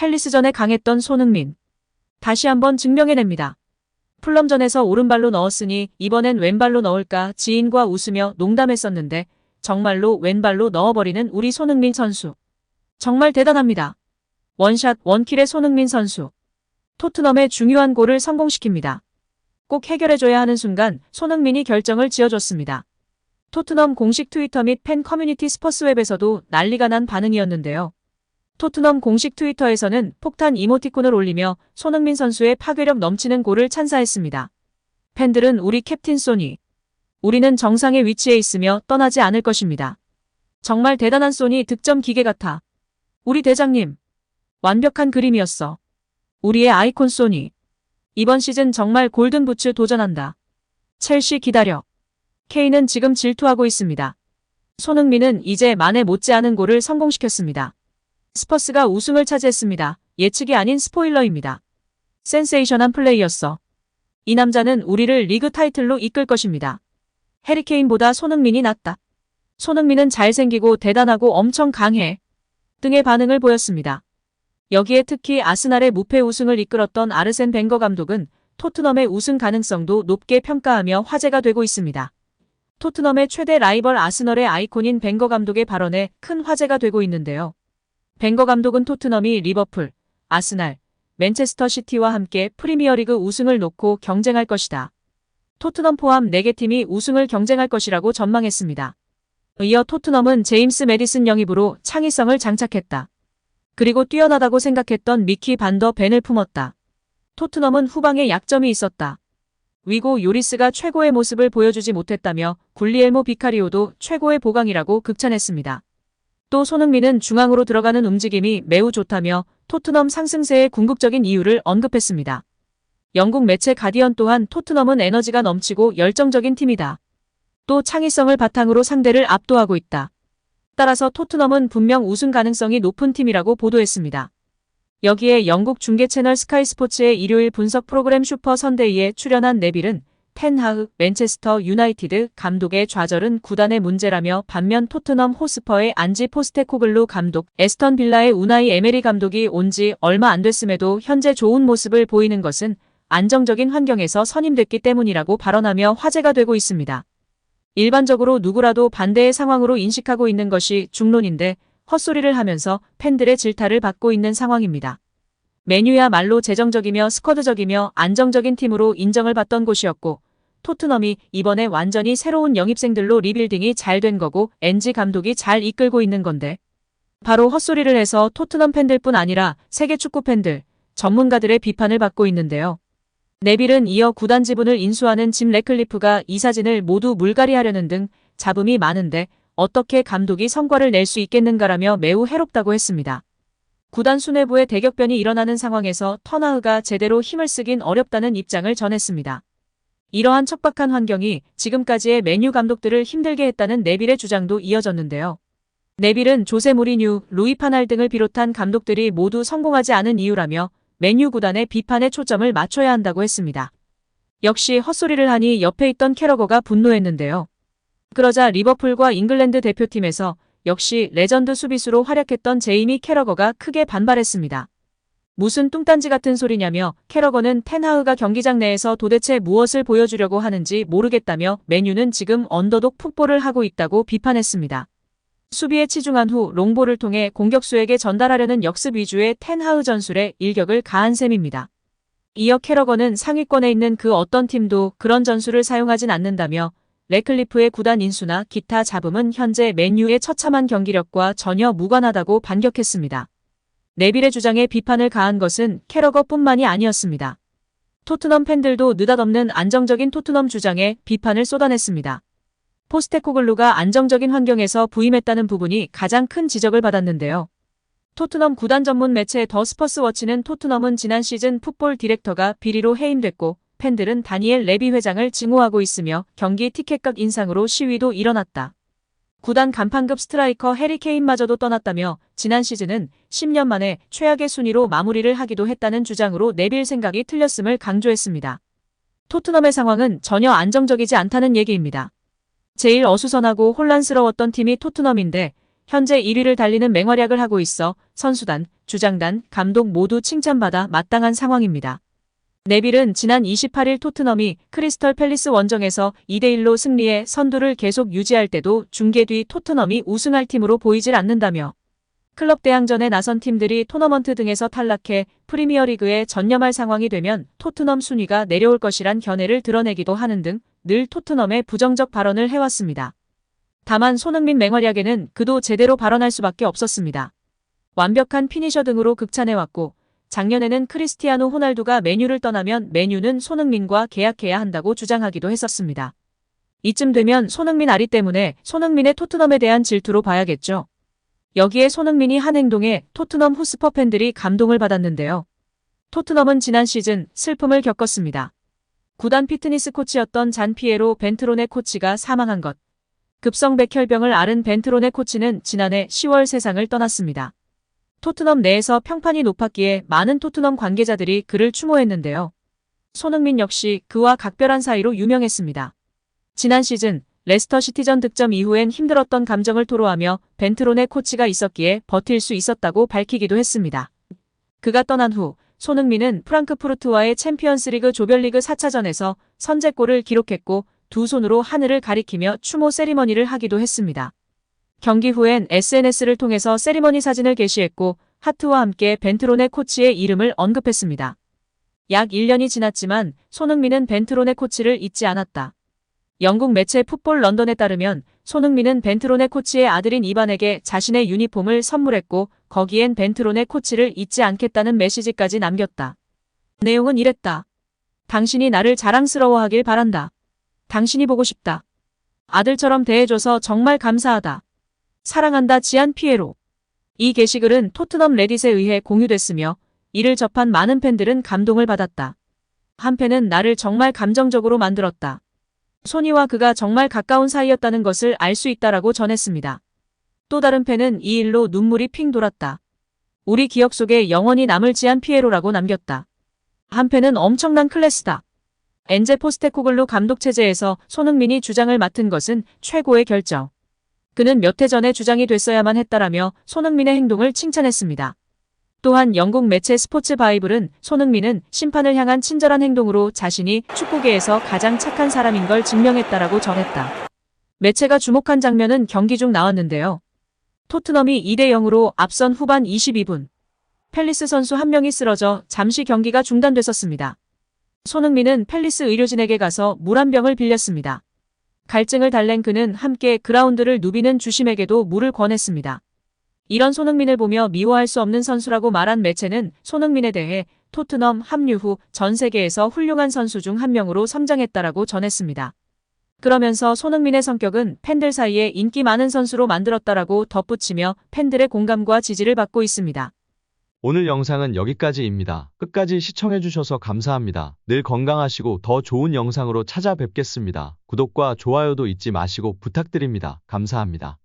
팰리스전에 강했던 손흥민. 다시 한번 증명해냅니다. 풀럼전에서 오른발로 넣었으니 이번엔 왼발로 넣을까 지인과 웃으며 농담했었는데 정말로 왼발로 넣어버리는 우리 손흥민 선수. 정말 대단합니다. 원샷 원킬의 손흥민 선수. 토트넘의 중요한 골을 성공시킵니다. 꼭 해결해줘야 하는 순간 손흥민이 결정을 지어줬습니다. 토트넘 공식 트위터 및 팬 커뮤니티 스퍼스웹에서도 난리가 난 반응이었는데요. 토트넘 공식 트위터에서는 폭탄 이모티콘을 올리며 손흥민 선수의 파괴력 넘치는 골을 찬사했습니다. 팬들은 우리 캡틴 소니. 우리는 정상의 위치에 있으며 떠나지 않을 것입니다. 정말 대단한 소니 득점 기계 같아. 우리 대장님. 완벽한 그림이었어. 우리의 아이콘 소니. 이번 시즌 정말 골든부츠 도전한다. 첼시 기다려. 케인은 지금 질투하고 있습니다. 손흥민은 이제 만에 못지않은 골을 성공시켰습니다. 스퍼스가 우승을 차지했습니다. 예측이 아닌 스포일러입니다. 센세이션한 플레이였어. 이 남자는 우리를 리그 타이틀로 이끌 것입니다. 해리케인보다 손흥민이 낫다. 손흥민은 잘생기고 대단하고 엄청 강해. 등의 반응을 보였습니다. 여기에 특히 아스날의 무패 우승을 이끌었던 아르센 벵거 감독은 토트넘의 우승 가능성도 높게 평가하며 화제가 되고 있습니다. 토트넘의 최대 라이벌 아스널의 아이콘인 벵거 감독의 발언에 큰 화제가 되고 있는데요. 벵거 감독은 토트넘이 리버풀, 아스날, 맨체스터 시티와 함께 프리미어리그 우승을 놓고 경쟁할 것이다. 토트넘 포함 4개 팀이 우승을 경쟁할 것이라고 전망했습니다. 이어 토트넘은 제임스 매디슨 영입으로 창의성을 장착했다. 그리고 뛰어나다고 생각했던 미키 반더 벤을 품었다. 토트넘은 후방에 약점이 있었다. 위고 요리스가 최고의 모습을 보여주지 못했다며 굴리엘모 비카리오도 최고의 보강이라고 극찬했습니다. 또 손흥민은 중앙으로 들어가는 움직임이 매우 좋다며 토트넘 상승세의 궁극적인 이유를 언급했습니다. 영국 매체 가디언 또한 토트넘은 에너지가 넘치고 열정적인 팀이다. 또 창의성을 바탕으로 상대를 압도하고 있다. 따라서 토트넘은 분명 우승 가능성이 높은 팀이라고 보도했습니다. 여기에 영국 중계 채널 스카이 스포츠의 일요일 분석 프로그램 슈퍼 선데이에 출연한 네빌은 텐하흐 맨체스터 유나이티드 감독의 좌절은 구단의 문제라며 반면 토트넘 호스퍼의 안지 포스테코글루 감독, 에스턴 빌라의 우나이 에메리 감독이 온 지 얼마 안 됐음에도 현재 좋은 모습을 보이는 것은 안정적인 환경에서 선임됐기 때문이라고 발언하며 화제가 되고 있습니다. 일반적으로 누구라도 반대의 상황으로 인식하고 있는 것이 중론인데 헛소리를 하면서 팬들의 질타를 받고 있는 상황입니다. 맨유야말로 재정적이며 스쿼드적이며 안정적인 팀으로 인정을 받던 곳이었고 토트넘이 이번에 완전히 새로운 영입생들로 리빌딩이 잘 된 거고 엔지 감독이 잘 이끌고 있는 건데 바로 헛소리를 해서 토트넘 팬들뿐 아니라 세계 축구 팬들, 전문가들의 비판을 받고 있는데요. 네빌은 이어 구단 지분을 인수하는 짐 래클리프가 이 사진을 모두 물갈이하려는 등 잡음이 많은데 어떻게 감독이 성과를 낼 수 있겠는가라며 매우 해롭다고 했습니다. 구단 수뇌부의 대격변이 일어나는 상황에서 터나흐가 제대로 힘을 쓰긴 어렵다는 입장을 전했습니다. 이러한 척박한 환경이 지금까지의 맨유 감독들을 힘들게 했다는 네빌의 주장도 이어졌는데요. 네빌은 조세 무리뉴, 루이 파날 등을 비롯한 감독들이 모두 성공하지 않은 이유라며 맨유 구단의 비판에 초점을 맞춰야 한다고 했습니다. 역시 헛소리를 하니 옆에 있던 캐러거가 분노했는데요. 그러자 리버풀과 잉글랜드 대표팀에서 역시 레전드 수비수로 활약했던 제이미 캐러거가 크게 반발했습니다. 무슨 뚱딴지 같은 소리냐며 캐러거는 텐하흐가 경기장 내에서 도대체 무엇을 보여주려고 하는지 모르겠다며 맨유는 지금 언더독 풋볼을 하고 있다고 비판했습니다. 수비에 치중한 후 롱볼을 통해 공격수에게 전달하려는 역습 위주의 텐하흐 전술에 일격을 가한 셈입니다. 이어 캐러거는 상위권에 있는 그 어떤 팀도 그런 전술을 사용하진 않는다며 래클리프의 구단 인수나 기타 잡음은 현재 맨유의 처참한 경기력과 전혀 무관하다고 반격했습니다. 네빌의 주장에 비판을 가한 것은 캐러거뿐만이 아니었습니다. 토트넘 팬들도 느닷없는 안정적인 토트넘 주장에 비판을 쏟아냈습니다. 포스테코글루가 안정적인 환경에서 부임했다는 부분이 가장 큰 지적을 받았는데요. 토트넘 구단 전문 매체 더 스퍼스 워치는 토트넘은 지난 시즌 풋볼 디렉터가 비리로 해임됐고 팬들은 다니엘 레비 회장을 증오하고 있으며 경기 티켓값 인상으로 시위도 일어났다. 구단 간판급 스트라이커 해리 케인마저도 떠났다며 지난 시즌은 10년 만에 최악의 순위로 마무리를 하기도 했다는 주장으로 네빌 생각이 틀렸음을 강조했습니다. 토트넘의 상황은 전혀 안정적이지 않다는 얘기입니다. 제일 어수선하고 혼란스러웠던 팀이 토트넘인데 현재 1위를 달리는 맹활약을 하고 있어 선수단, 주장단, 감독 모두 칭찬받아 마땅한 상황입니다. 네빌은 지난 28일 토트넘이 크리스털 팰리스 원정에서 2대1로 승리해 선두를 계속 유지할 때도 중계 뒤 토트넘이 우승할 팀으로 보이질 않는다며 클럽 대항전에 나선 팀들이 토너먼트 등에서 탈락해 프리미어리그에 전념할 상황이 되면 토트넘 순위가 내려올 것이란 견해를 드러내기도 하는 등 늘 토트넘에 부정적 발언을 해왔습니다. 다만 손흥민 맹활약에는 그도 제대로 발언할 수밖에 없었습니다. 완벽한 피니셔 등으로 극찬해왔고 작년에는 크리스티아노 호날두가 맨유를 떠나면 맨유는 손흥민과 계약해야 한다고 주장하기도 했었습니다. 이쯤 되면 손흥민 아리 때문에 손흥민의 토트넘에 대한 질투로 봐야겠죠. 여기에 손흥민이 한 행동에 토트넘 호스퍼 팬들이 감동을 받았는데요. 토트넘은 지난 시즌 슬픔을 겪었습니다. 구단 피트니스 코치였던 잔 피에로 벤트로네 코치가 사망한 것. 급성백혈병을 앓은 벤트로네 코치는 지난해 10월 세상을 떠났습니다. 토트넘 내에서 평판이 높았기에 많은 토트넘 관계자들이 그를 추모했는데요. 손흥민 역시 그와 각별한 사이로 유명했습니다. 지난 시즌 레스터 시티전 득점 이후엔 힘들었던 감정을 토로하며 벤트로네 코치가 있었기에 버틸 수 있었다고 밝히기도 했습니다. 그가 떠난 후 손흥민은 프랑크푸르트와의 챔피언스리그 조별리그 4차전에서 선제골을 기록했고 두 손으로 하늘을 가리키며 추모 세리머니를 하기도 했습니다. 경기 후엔 SNS를 통해서 세리머니 사진을 게시했고 하트와 함께 벤트로네 코치의 이름을 언급했습니다. 약 1년이 지났지만 손흥민은 벤트로네 코치를 잊지 않았다. 영국 매체 풋볼 런던에 따르면 손흥민은 벤트로네 코치의 아들인 이반에게 자신의 유니폼을 선물했고 거기엔 벤트로네 코치를 잊지 않겠다는 메시지까지 남겼다. 내용은 이랬다. 당신이 나를 자랑스러워하길 바란다. 당신이 보고 싶다. 아들처럼 대해줘서 정말 감사하다. 사랑한다 지안 피에로. 이 게시글은 토트넘 레딧에 의해 공유됐으며 이를 접한 많은 팬들은 감동을 받았다. 한 팬은 나를 정말 감정적으로 만들었다. 소니와 그가 정말 가까운 사이였다는 것을 알 수 있다라고 전했습니다. 또 다른 팬은 이 일로 눈물이 핑 돌았다. 우리 기억 속에 영원히 남을 지안 피에로라고 남겼다. 한 팬은 엄청난 클래스다. 엔제 포스테코글루 감독 체제에서 손흥민이 주장을 맡은 것은 최고의 결정. 그는 몇 해 전에 주장이 됐어야만 했다라며 손흥민의 행동을 칭찬했습니다. 또한 영국 매체 스포츠 바이블은 손흥민은 심판을 향한 친절한 행동으로 자신이 축구계에서 가장 착한 사람인 걸 증명했다라고 전했다. 매체가 주목한 장면은 경기 중 나왔는데요. 토트넘이 2대0으로 앞선 후반 22분. 팰리스 선수 한 명이 쓰러져 잠시 경기가 중단됐었습니다. 손흥민은 팰리스 의료진에게 가서 물 한 병을 빌렸습니다. 갈증을 달랜 그는 함께 그라운드를 누비는 주심에게도 물을 권했습니다. 이런 손흥민을 보며 미워할 수 없는 선수라고 말한 매체는 손흥민에 대해 토트넘 합류 후 전 세계에서 훌륭한 선수 중 한 명으로 선정했다라고 전했습니다. 그러면서 손흥민의 성격은 팬들 사이에 인기 많은 선수로 만들었다라고 덧붙이며 팬들의 공감과 지지를 받고 있습니다. 오늘 영상은 여기까지입니다. 끝까지 시청해주셔서 감사합니다. 늘 건강하시고 더 좋은 영상으로 찾아뵙겠습니다. 구독과 좋아요도 잊지 마시고 부탁드립니다. 감사합니다.